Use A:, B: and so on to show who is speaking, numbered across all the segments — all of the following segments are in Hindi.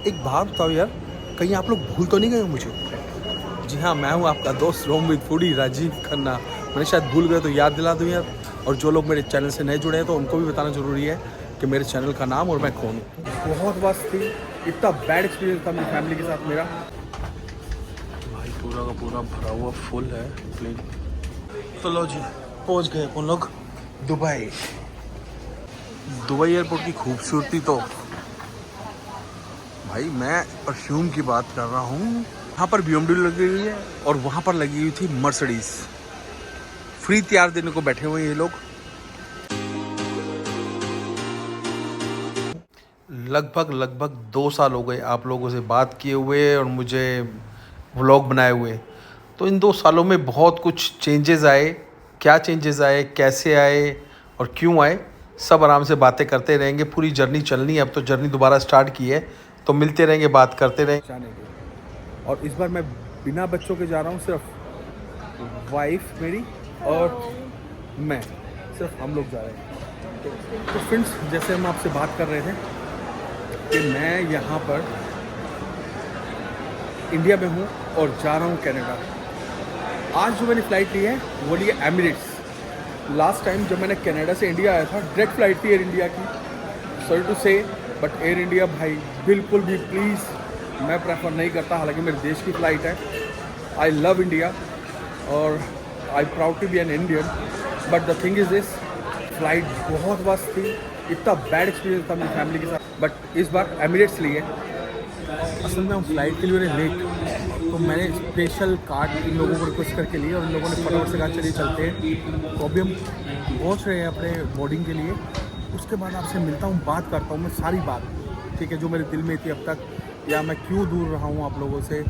A: एक बात बताओ यार, कहीं आप लोग भूल तो नहीं गए हो मुझे? जी हाँ, मैं हूँ आपका दोस्त रोम विद फूडी राजीव खन्ना। मैंने शायद भूल गए तो याद दिला दूँ यार। और जो लोग मेरे चैनल से नए जुड़े हैं तो उनको भी बताना ज़रूरी है कि मेरे चैनल का नाम और मैं कौन हूँ। बहुत मस्त थी, इतना बैड एक्सपीरियंस था मेरी फैमिली के साथ मेरा। भाई पूरा का पूरा भरा हुआ फुल है प्लेन। तो लो जी, पहुँच गए अपन लोग दुबई। दुबई एयरपोर्ट की खूबसूरती तो भाई, मैं परफ्यूम की बात कर रहा हूँ। वहाँ पर BMW लगी हुई है और वहाँ पर लगी हुई थी मर्सिडीज। फ्री तैयार देने को बैठे हुए हैं ये लोग। लगभग 2 साल हो गए आप लोगों से बात किए हुए और मुझे व्लॉग बनाए हुए। तो इन 2 सालों में बहुत कुछ चेंजेस आए। क्या चेंजेस आए, कैसे आए और क्यों आए, सब आराम से बातें करते रहेंगे। पूरी जर्नी चलनी है, अब तो जर्नी दोबारा स्टार्ट की है तो मिलते रहेंगे, बात करते रहेंगे। जाने के और इस बार मैं बिना बच्चों के जा रहा हूँ, सिर्फ वाइफ मेरी और मैं, सिर्फ हम लोग जा रहे हैं। तो फ्रेंड्स, जैसे हम आपसे बात कर रहे थे कि मैं यहाँ पर इंडिया में हूँ और जा रहा हूँ कनाडा। आज जो मैंने फ़्लाइट ली है वो ली है एमिरेट्स। लास्ट टाइम जब मैंने कनाडा से इंडिया आया था, डायरेक्ट फ़्लाइट थी एयर इंडिया की। सॉरी टू से, बट एयर इंडिया भाई बिल्कुल भी प्लीज़ मैं प्रेफर नहीं करता। हालांकि मेरे देश की फ़्लाइट है, आई लव इंडिया और I proud to be an Indian, but the thing is this, flight बहुत मस्त थी, इतना बैड एक्सपीरियंस था मेरी फैमिली के साथ। बट इस बार एमिरेट्स लिए। असल में हम फ्लाइट के लिए लेट, तो मैंने स्पेशल कार्ड इन लोगों को रिक्वेस्ट करके लिए और इन लोगों ने फटाफट से कहा चलिए चलते हैं। तो अभी हम पहुंच रहे हैं अपने बोर्डिंग के लिए। उसके बाद आपसे मिलता हूँ, बात करता हूँ मैं सारी बात, ठीक है, जो मेरे दिल में थी अब तक, या मैं क्यों दूर रहा हूँ आप लोगों से,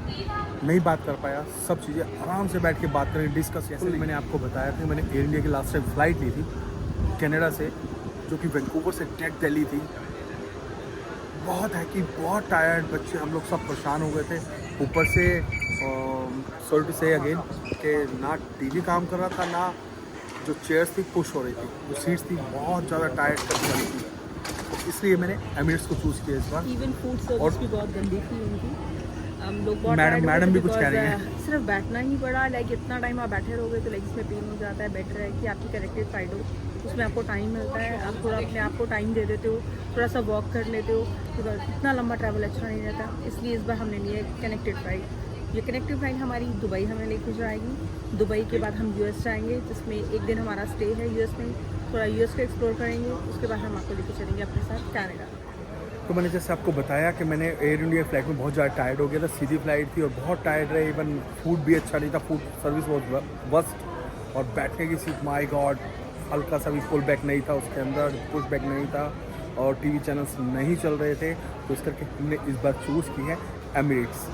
A: नहीं बात कर पाया। सब चीज़ें आराम से बैठ के बात करें, डिस्कस। जैसे मैंने आपको बताया था, मैंने एयर इंडिया की लास्ट टाइम फ़्लाइट ली थी कनाडा से, जो कि वैंकूवर से डायरेक्ट दिल्ली थी। बहुत है कि बहुत टायर्ड बच्चे, हम लोग सब परेशान हो गए थे। ऊपर से सॉरी टू से अगेन कि ना टीवी काम कर रहा था, ना जो चेयर्स थी पुश हो रही थी, जो सीट्स थी बहुत ज़्यादा टायर्ड करने वाली थी। तो इसलिए मैंने एमिरेट्स को चूज़ किया इस बार।
B: इवन फूड सर्विस भी बहुत गंदी थी उनकी। हम लोग बहुत
A: मैडम भी कुछ कह रही हैं।
B: सिर्फ बैठना ही पड़ा, लाइक इतना टाइम आप बैठे रहोगे तो लेग्स में पेन हो जाता है। बेटर है कि आपकी कनेक्टेड फ्लाइट हो, उसमें आपको टाइम मिलता है, आप थोड़ा अपने आप को टाइम दे देते हो, थोड़ा सा वॉक कर लेते हो, तो इतना लंबा ट्रैवल अच्छा नहीं रहता। इसलिए इस बार हमने लिया कनेक्टेड फ्लाइट। ये कनेक्टेड फ्लाइट हमारी दुबई हमें लेके जाएगी। दुबई के बाद हम यूएस जाएंगे, जिसमें एक दिन हमारा स्टे है यूएस में, थोड़ा यूएस को एक्सप्लोर करेंगे। उसके बाद हम आपको लेके चलेंगे अपने साथ कनाडा। तो मैंने जैसे आपको बताया कि मैंने एयर इंडिया फ्लाइट में बहुत ज़्यादा टायर्ड हो गया था। सीधी फ्लाइट थी और बहुत टायर्ड रहे। इवन फूड भी अच्छा नहीं था, फूड सर्विस बहुत वर्स्ट। और बैठने की सीट, माय गॉड, हल्का सा भी पुल बैक नहीं था उसके अंदर, पुश बैक नहीं था और टीवी चैनल्स नहीं चल रहे थे। तो इस करके हमने इस बार चूज़ की है एमिरेट्स।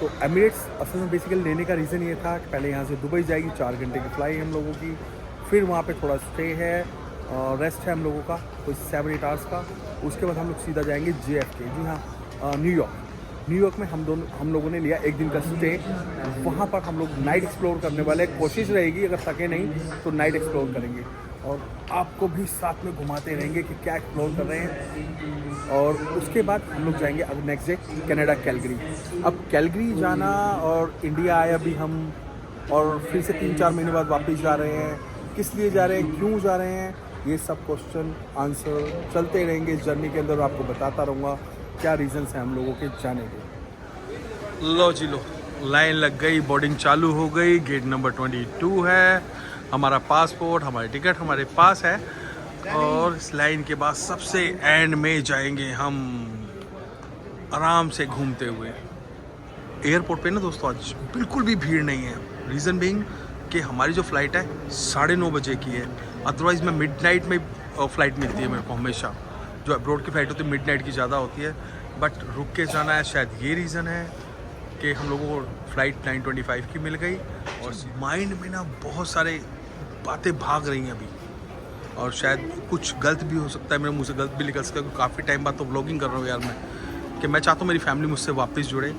B: तो एमिरेट्स असल में बेसिकली लेने का रीज़न ये था कि पहले यहाँ से दुबई जाएगी, 4 घंटे की फ़्लाइट हम लोगों की, फिर वहाँ पे थोड़ा स्टे है, रेस्ट है हम लोगों का कोई 7-8 आवर्स का। उसके बाद हम लोग सीधा जाएंगे JFK, जी हाँ, न्यूयॉर्क में हम लोगों ने लिया एक दिन का स्टे। वहाँ पर हम लोग नाइट एक्सप्लोर करने वाले, कोशिश रहेगी अगर थके नहीं तो नाइट एक्सप्लोर करेंगे और आपको भी साथ में घुमाते रहेंगे कि क्या एक्सप्लोर कर रहे हैं। और उसके बाद हम लोग जाएंगे अब नेक्स्ट डे कनाडा, कैलगरी। अब कैलगरी जाना और इंडिया आए अभी हम, और फिर से 3-4 महीने बाद वापस जा रहे हैं। किस लिए जा रहे हैं, क्यों जा रहे हैं, ये सब क्वेश्चन आंसर चलते रहेंगे इस जर्नी के अंदर। आपको बताता रहूँगा क्या रीजंस हैं हम लोगों के जाने के। लो जी लो, लाइन लग गई, बोर्डिंग चालू हो गई। गेट नंबर 22 है। हमारा पासपोर्ट, हमारी टिकट हमारे पास है और इस लाइन के बाद सबसे एंड में जाएंगे हम आराम से घूमते हुए। एयरपोर्ट पे ना दोस्तों आज बिल्कुल भी भीड़ नहीं है। रीज़न बीइंग कि हमारी जो फ़्लाइट है 9:30 बजे की है। अदरवाइज़ मैं मिडनाइट में फ़्लाइट मिलती है मेरे को हमेशा। जो अब्रॉड की फ़्लाइट होती है मिडनाइट की ज़्यादा होती है, बट रुक के जाना है। शायद ये रीज़न है कि हम लोगों को फ़्लाइट 9:25 की मिल गई। और माइंड में ना बहुत सारे बातें भाग रही हैं अभी, और शायद कुछ गलत भी हो सकता है, मेरे मुँह से गलत भी निकल सकता है। काफ़ी टाइम बाद तो व्लॉगिंग कर रहा हूँ यार मैं, कि मैं चाहता हूँ मेरी फैमिली मुझसे वापस जुड़े,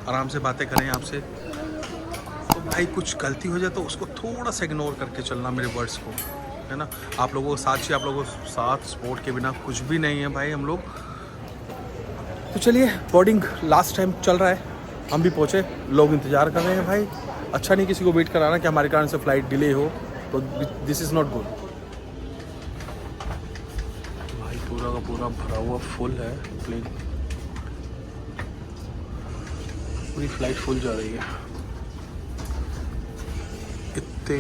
B: आराम से बातें करें आपसे। तो भाई कुछ गलती हो जाए तो उसको थोड़ा सा इग्नोर करके चलना मेरे वर्ड्स को, है ना। आप लोगों के साथ ही, आप लोगों के साथ सपोर्ट के बिना कुछ भी नहीं है भाई। हम लोग
A: तो चलिए बोर्डिंग लास्ट टाइम चल रहा है, हम भी पहुँचे, लोग इंतज़ार कर रहे हैं भाई। अच्छा नहीं किसी को वेट कराना कि हमारे कारण से फ़्लाइट डिले हो, तो दिस इज़ नॉट गुड। भाई पूरा का पूरा भरा हुआ फुल है प्लेन, पूरी फ्लाइट फुल जा रही है। इतने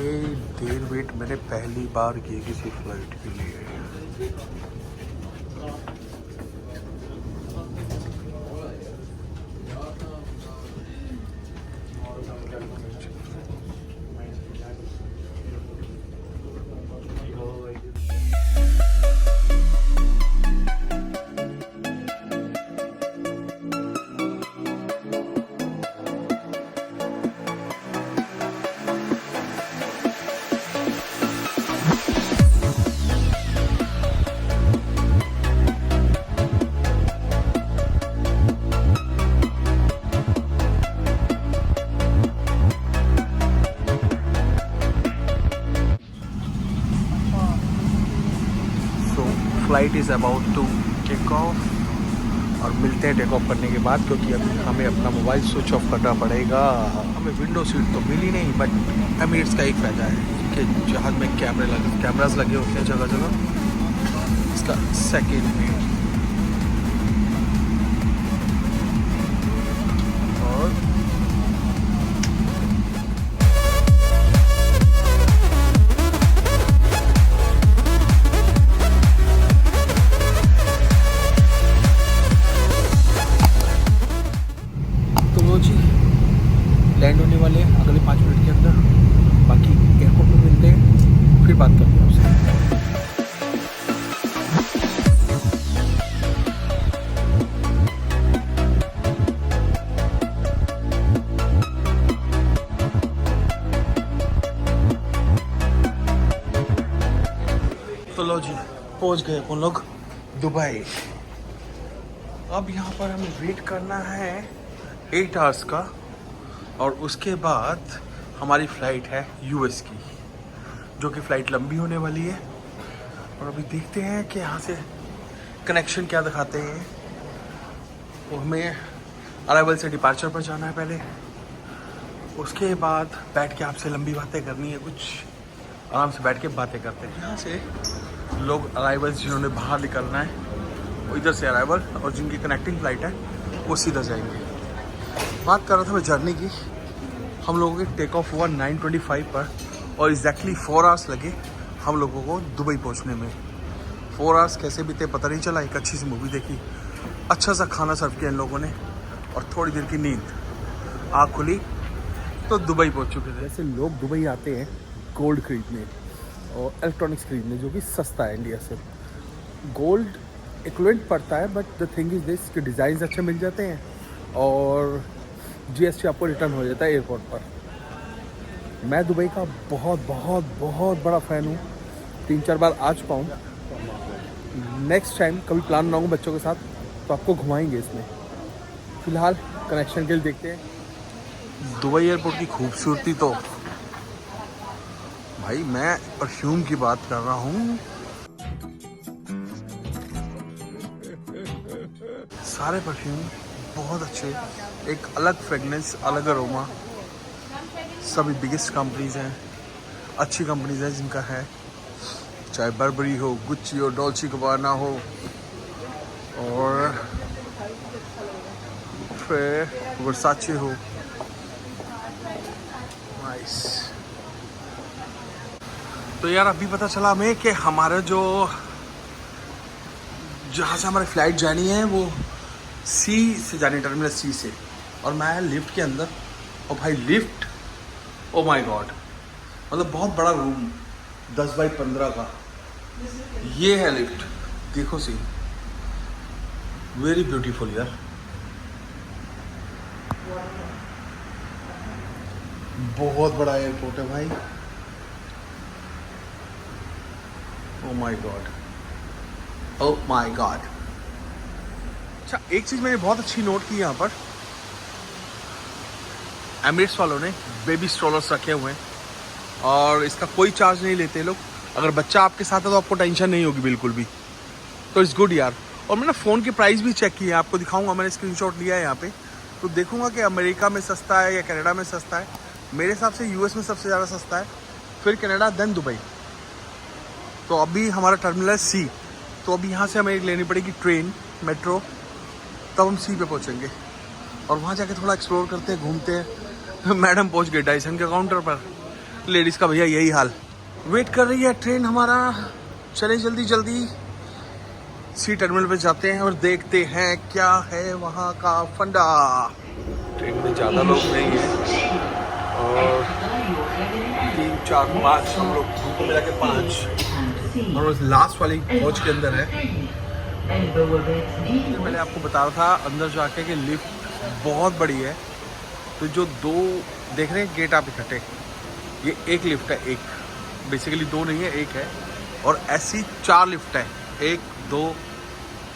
A: देर वेट मैंने पहली बार की किसी फ्लाइट के लिए। Flight is about to take off और मिलते हैं टेक ऑफ करने के बाद, क्योंकि अभी हमें अपना मोबाइल स्विच ऑफ करना पड़ेगा। हमें विंडो सीट तो मिली नहीं, बट एमिरेट्स का एक फ़ायदा है कि जहाज़ में कैमरास लगे होते हैं जगह जगह। इसका सेकेंड व्यू और लैंड होने वाले हैं अगले 5 मिनट के अंदर। बाकी एयरपोर्ट में मिलते हैं, फिर बात करते हैं आपसे। तो लो जी, पहुंच गए अपन लोग दुबई। अब यहाँ पर हमें वेट करना है 8 आवर्स का, और उसके बाद हमारी फ़्लाइट है यूएस की, जो कि फ़्लाइट लंबी होने वाली है। और अभी देखते हैं कि यहाँ से कनेक्शन क्या दिखाते हैं। तो हमें अराइवल से डिपार्चर पर जाना है पहले, उसके बाद बैठ के आपसे लंबी बातें करनी है, कुछ आराम से बैठ के बातें करते हैं। यहाँ से लोग अराइवल्स जिन्होंने बाहर निकलना है वो इधर से अराइवल, और जिनकी कनेक्टिंग फ़्लाइट है वो सीधा जाएंगे। बात कर रहा था मैं जर्नी की। हम लोगों के टेक ऑफ हुआ 9:25 पर, और एग्जैक्टली 4 आवर्स लगे हम लोगों को दुबई पहुंचने में। 4 आवर्स कैसे बीते पता नहीं चला। एक अच्छी सी मूवी देखी, अच्छा सा खाना सर्व किया इन लोगों ने, और थोड़ी देर की नींद, आँख खुली तो दुबई पहुंच चुके थे। जैसे लोग दुबई आते हैं गोल्ड खरीदने और इलेक्ट्रॉनिक्स खरीदने, जो कि सस्ता है इंडिया से। गोल्ड इक्विवेलेंट पड़ता है, but the thing is this कि डिज़ाइन अच्छे मिल जाते हैं और GST आपको रिटर्न हो जाता है एयरपोर्ट पर। मैं दुबई का बहुत बहुत बहुत बड़ा फ़ैन हूँ, 3-4 बार आ चुका हूँ। नेक्स्ट टाइम कभी प्लान बनाऊँगा बच्चों के साथ तो आपको घुमाएंगे इसमें। फ़िलहाल कनेक्शन के लिए देखते हैं दुबई एयरपोर्ट की खूबसूरती। तो भाई मैं परफ्यूम की बात कर रहा हूँ, सारे परफ्यूम बहुत अच्छे, एक अलग फ्रेगनेंस, अलग अरोमा। सभी बिगेस्ट कंपनीज हैं, अच्छी कंपनीज हैं जिनका है, चाहे बर्बरी हो, गुच्ची हो, डॉल्चे गबाना हो, और फिर वर्साचे हो। नाइस। तो यार अभी पता चला हमें कि हमारा जो जहाँ से हमारी फ़्लाइट जानी है वो सी से जानी, टर्मिनल सी से, और मैं लिफ्ट के अंदर। और भाई लिफ्ट, ओ माय गॉड, मतलब बहुत बड़ा रूम, 10 बाई 15 का ये है लिफ्ट। देखो सी, वेरी ब्यूटीफुल यार, बहुत बड़ा एयरपोर्ट है भाई। Oh my God, oh my God. अच्छा, एक चीज़ मैंने बहुत अच्छी नोट की यहाँ पर, एमिरेट्स वालों ने बेबी स्ट्रोलर्स रखे हुए हैं और इसका कोई चार्ज नहीं लेते लोग। अगर बच्चा आपके साथ है तो आपको टेंशन नहीं होगी बिल्कुल भी, तो इट्स गुड यार। और मैंने फ़ोन की प्राइस भी चेक की है, आपको दिखाऊंगा, मैंने स्क्रीनशॉट लिया है यहाँ पे, तो देखूंगा कि अमेरिका में सस्ता है या कनाडा में सस्ता है। मेरे हिसाब से यूएस में सबसे ज़्यादा सस्ता है, फिर कनाडा, देन दुबई। तो अभी हमारा टर्मिनल है सी, तो अभी यहाँ से हमें लेनी पड़ेगी ट्रेन, मेट्रो, तब हम सी पे पहुँचेंगे और वहाँ जाके थोड़ा एक्सप्लोर करते हैं, घूमते हैं। मैडम पहुँच गई डाइसन के काउंटर पर, लेडीज़ का भैया यही हाल, वेट कर रही है ट्रेन हमारा। चले जल्दी जल्दी सी टर्मिनल पे जाते हैं और देखते हैं क्या है वहाँ का फंडा। ट्रेन में ज़्यादा लोग नहीं हैं और 3, 4, 5 हम लोग, हमको मिला के 5 और लास्ट वाली कोच के अंदर है। मैंने आपको बता रहा था अंदर जाके कि लिफ्ट बहुत बड़ी है, तो जो 2 देख रहे हैं गेट आप इकट्ठे, ये एक लिफ्ट है, एक बेसिकली 2 नहीं है, एक है, और ऐसी 4 लिफ्ट है, 1, 2,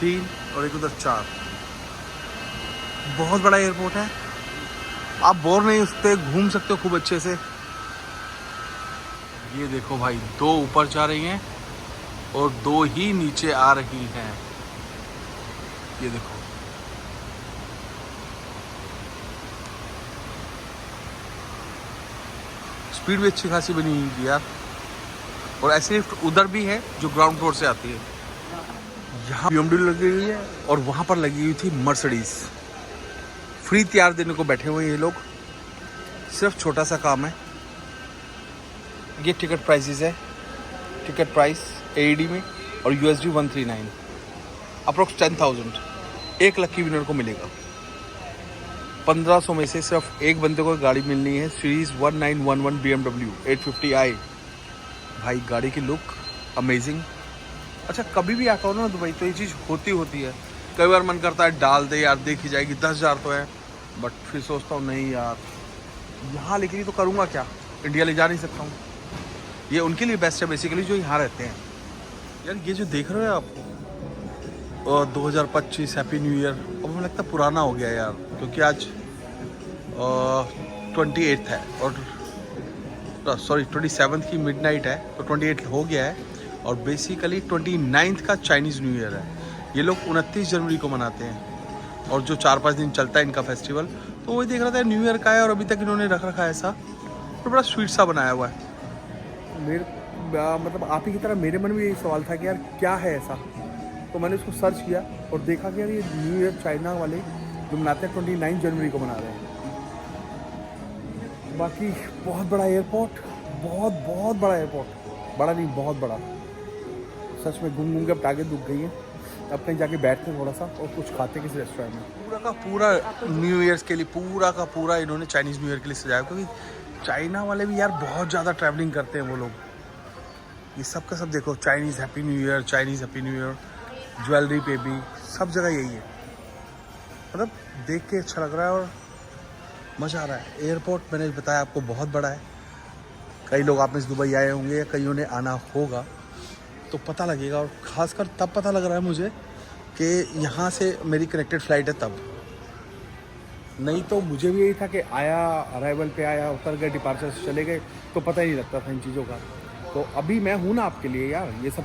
A: 3 और एक उधर 4। बहुत बड़ा एयरपोर्ट है, आप बोर नहीं उससे घूम सकते हो खूब अच्छे से। ये देखो भाई, 2 ऊपर जा रही हैं और 2 ही नीचे आ रही हैं, ये देखो। स्पीड भी अच्छी खासी बनी हुई थी यार। और ऐसी लिफ्ट उधर भी है जो ग्राउंड फ्लोर से आती है। यहाँ BMW लगी हुई है और वहाँ पर लगी हुई थी मर्सिडीज। फ्री तैयार देने को बैठे हुए हैं ये लोग, सिर्फ छोटा सा काम है। ये टिकट प्राइसेस है, टिकट प्राइस AED में और USD 139, अप्रोक्स 10,000। 1 लकी विनर को मिलेगा। 1500 में से सिर्फ एक बंदे को गाड़ी मिलनी है, सीरीज 1911 BMW 850i। भाई गाड़ी की लुक अमेजिंग। अच्छा, कभी भी आता हो ना दुबई तो ये चीज़ होती है। कई बार मन करता है डाल दे यार, देखी जाएगी, 10,000 तो है, बट फिर सोचता हूँ नहीं यार, यहाँ लेके तो करूँगा क्या, इंडिया ले जा नहीं सकता हूँ। ये उनके लिए बेस्ट है बेसिकली जो यहाँ रहते हैं। यार ये जो देख रहे हो आप, 2025 हैप्पी न्यू ईयर, अब मुझे लगता है पुराना हो गया यार, क्योंकि आज 28 है और सॉरी 27 की मिडनाइट है, तो 28 हो गया है। और बेसिकली 29 का चाइनीज़ न्यू ईयर है। ये लोग 29 जनवरी को मनाते हैं और जो 4-5 दिन चलता है इनका फेस्टिवल। तो वही देख रहा था न्यू ईयर का है और अभी तक इन्होंने रख रखा है ऐसा, तो बड़ा स्वीट सा बनाया हुआ है। मेरे मतलब आप ही की तरह मेरे मन में यही सवाल था कि यार क्या है ऐसा, तो मैंने उसको सर्च किया और देखा कि यार ये न्यू ईयर चाइना वाले जो मनाते हैं 29 जनवरी को मना रहे हैं। बाकी बहुत बड़ा एयरपोर्ट, बहुत बड़ा एयरपोर्ट, बड़ा नहीं बहुत बड़ा। सच में घूम के अब टांगें दुख गई हैं। अब कहीं जाके बैठते थोड़ा सा और कुछ खाते किसी रेस्टोरेंट में। पूरा का पूरा न्यू ईयर्स के लिए पूरा का पूरा इन्होंने चाइनीज़ न्यू ईयर के लिए सजाया, क्योंकि चाइना वाले भी यार बहुत ज़्यादा ट्रैवलिंग करते हैं वो लोग। ये सब का सब देखो, Chinese happy new year, Chinese happy new year, jewellery पे भी सब जगह यही है। मतलब देख के अच्छा लग रहा है और मज़ा आ रहा है। एयरपोर्ट मैंने बताया आपको बहुत बड़ा है। कई लोग आप में से दुबई आए होंगे या कईयों ने आना होगा तो पता लगेगा, और ख़ासकर तब पता लग रहा है मुझे कि यहाँ से मेरी कनेक्टेड फ़्लाइट है तब। नहीं तो मुझे भी यही था कि आया, अराइवल पे आया, उतर गए, डिपार्चर से चले गए, तो पता ही नहीं लगता था इन चीज़ों का। तो अभी मैं हूँ ना आपके लिए यार, ये सब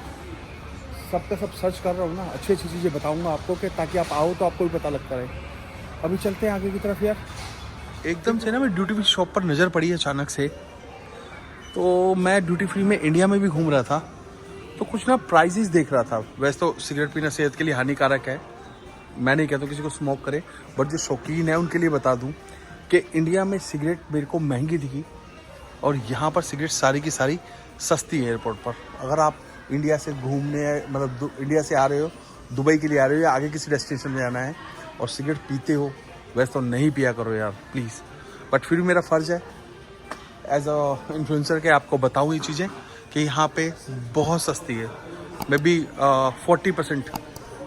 A: का सब सर्च कर रहा हूँ ना, अच्छी चीज़ें बताऊँगा आपको कि ताकि आप आओ तो आपको भी पता लगता रहे। अभी चलते हैं आगे की तरफ यार। एकदम से ना मैं ड्यूटी फ्री शॉप पर नज़र पड़ी अचानक से, तो मैं ड्यूटी फ्री में इंडिया में भी घूम रहा था, तो कुछ ना प्राइजेस देख रहा था। वैसे तो सिगरेट पीना सेहत के लिए हानिकारक है, मैं नहीं कहता किसी को स्मोक करे, बट जो शौकीन है उनके लिए बता दूं कि इंडिया में सिगरेट मेरे को महंगी दिखी और यहाँ पर सिगरेट सारी की सारी सस्ती है एयरपोर्ट पर। अगर आप इंडिया से घूमने, मतलब इंडिया से आ रहे हो, दुबई के लिए आ रहे हो या आगे किसी डेस्टिनेशन में जाना है और सिगरेट पीते हो, वैसे तो नहीं पिया करो यार प्लीज़। बट फिर भी मेरा फ़र्ज़ है एज अ इन्फ्लुएंसर के आपको बताऊँ ये चीज़ें कि यहाँ पे बहुत सस्ती है। मे बी 40%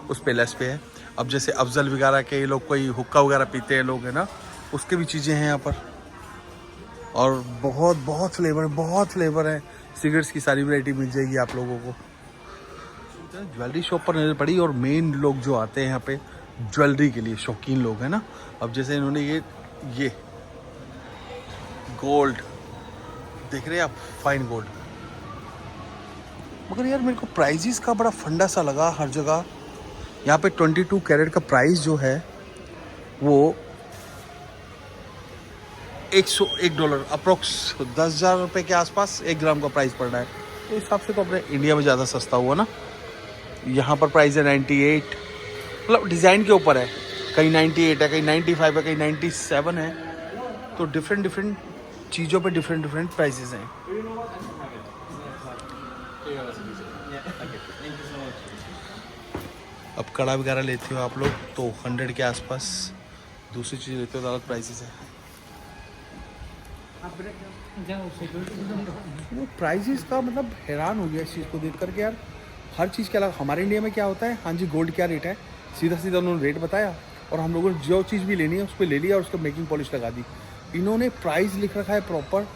A: उस पे लेस पे है। अब जैसे अफजल वगैरह के लोग कोई हुक्का वगैरह पीते हैं लोग, है ना, उसके भी चीज़ें हैं यहाँ पर। और बहुत फ्लेवर है। सिगरेट्स की सारी वैरायटी मिल जाएगी आप लोगों को। ज्वेलरी शॉप पर नज़र पड़ी और मेन लोग जो आते हैं यहाँ पे ज्वेलरी के लिए, शौकीन लोग हैं ना। अब जैसे इन्होंने ये गोल्ड देख रहे हैं आप, फाइन गोल्ड, मगर यार मेरे को प्राइजेस का बड़ा फंडा सा लगा हर जगह। यहाँ पे 22 कैरेट का प्राइस जो है वो $101 अप्रोक्स 10,000 रुपये के आसपास 1 ग्राम का प्राइस पड़ रहा है। तो इस हिसाब से तो अपने इंडिया में ज़्यादा सस्ता हुआ ना। यहाँ पर प्राइस है 98, मतलब डिज़ाइन के ऊपर है, कहीं 98 है, कहीं 95 है, कहीं 97 है। तो डिफरेंट चीज़ों पे डिफरेंट प्राइसेस हैं। अब कड़ा वगैरह लेते हो आप लोग तो 100 के आसपास, दूसरी चीज़ लेते हो तो अलग प्राइसेस है। प्राइसेस का मतलब हैरान हो गया इस चीज़ को देख करके यार। हर चीज़ के अलग। हमारे इंडिया में क्या होता है, हाँ जी गोल्ड क्या रेट है, सीधा उन्होंने रेट बताया और हम लोगों ने जो चीज़ भी लेनी है उस पर ले लिया और उसका मेकिंग पॉलिश लगा दी। इन्होंने प्राइस लिख रखा है प्रॉपर,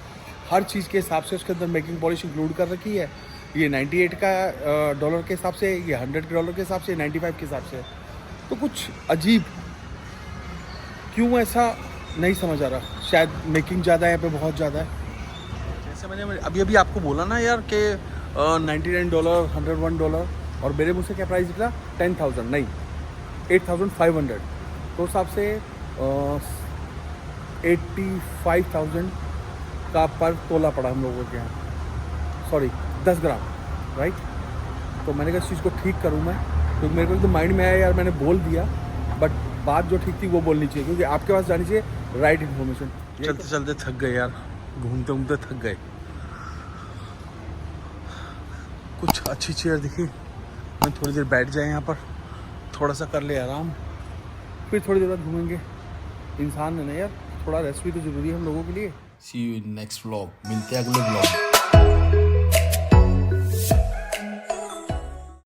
A: हर चीज़ के हिसाब से उसके अंदर मेकिंग पॉलिश इंक्लूड कर रखी है। ये 98 का डॉलर के हिसाब से, ये 100 के डॉलर के हिसाब से, 95 के हिसाब से। तो कुछ अजीब, क्यों ऐसा नहीं समझ आ रहा। शायद मेकिंग ज़्यादा है, यहाँ पे बहुत ज़्यादा है। जैसे मैंने अभी आपको बोला ना यार कि $99, $101 और मेरे मुँह से क्या प्राइस निकला 10,000 नहीं 8,500। तो उस हिसाब से 85,000 का पर तोला पड़ा हम लोगों के यहाँ, सॉरी 10 ग्राम, राइट। तो मैंने कहा इस चीज़ को ठीक करूँ मैं, क्योंकि मेरे को तो माइंड में आया यार, मैंने बोल दिया, बट बात जो ठीक थी वो बोलनी चाहिए, क्योंकि आपके पास जानी चाहिए राइट इन्फॉर्मेशन। चलते चलते थक गए यार, घूमते घूमते थक गए। कुछ अच्छी चेयर दिखी, मैं थोड़ी देर बैठ जाए यहाँ पर, थोड़ा सा कर ले आराम, फिर थोड़ी देर बाद घूमेंगे। इंसान है ना यार, थोड़ा रेस्ट भी तो ज़रूरी है हम लोगों के लिए।
C: See you in next vlog. मिलते हैं अगले vlog।